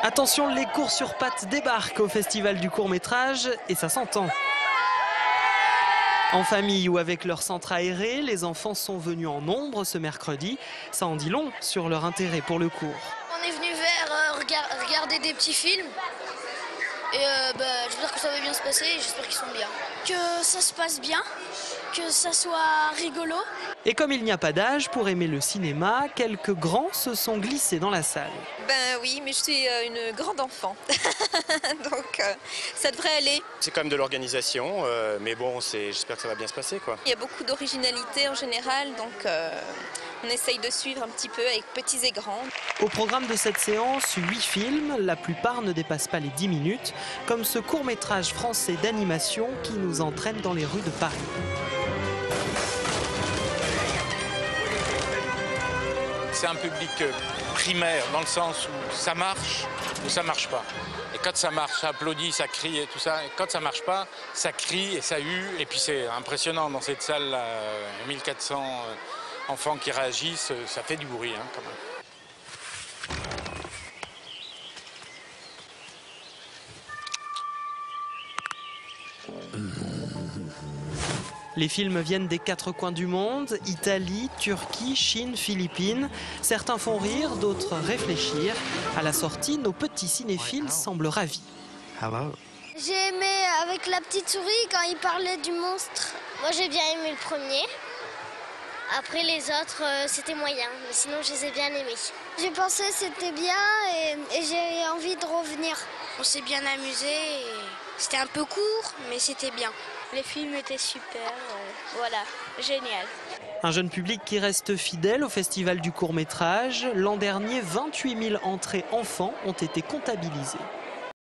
Attention, les cours sur pattes débarquent au Festival du court-métrage et ça s'entend. En famille ou avec leur centre aéré, les enfants sont venus en nombre ce mercredi. Ça en dit long sur leur intérêt pour le cours. On est venu regarder des petits films et j'espère que ça va bien se passer et j'espère qu'ils sont bien. Que ça se passe bien, que ça soit rigolo. Et comme il n'y a pas d'âge pour aimer le cinéma, quelques grands se sont glissés dans la salle. Ben oui, mais je suis une grande enfant, donc ça devrait aller. C'est quand même de l'organisation, mais bon, j'espère que ça va bien se passer, quoi. Il y a beaucoup d'originalité en général, donc on essaye de suivre un petit peu avec petits et grands. Au programme de cette séance, 8 films, la plupart ne dépassent pas les 10 minutes, comme ce court-métrage français d'animation qui nous entraîne dans les rues de Paris. C'est un public primaire, dans le sens où ça marche ou ça marche pas. Et quand ça marche, ça applaudit, ça crie et tout ça. Et quand ça marche pas, ça crie et ça hue. Et puis c'est impressionnant dans cette salle, 1400 enfants qui réagissent, ça fait du bruit quand même. Les films viennent des 4 coins du monde, Italie, Turquie, Chine, Philippines. Certains font rire, d'autres réfléchir. À la sortie, nos petits cinéphiles semblent ravis. J'ai aimé avec la petite souris quand il parlait du monstre. Moi j'ai bien aimé le premier. Après les autres c'était moyen, mais sinon je les ai bien aimés. J'ai pensé que c'était bien et j'ai envie de revenir. On s'est bien amusé, c'était un peu court, mais c'était bien. Les films étaient super, voilà, génial. Un jeune public qui reste fidèle au Festival du court-métrage. L'an dernier, 28 000 entrées enfants ont été comptabilisées.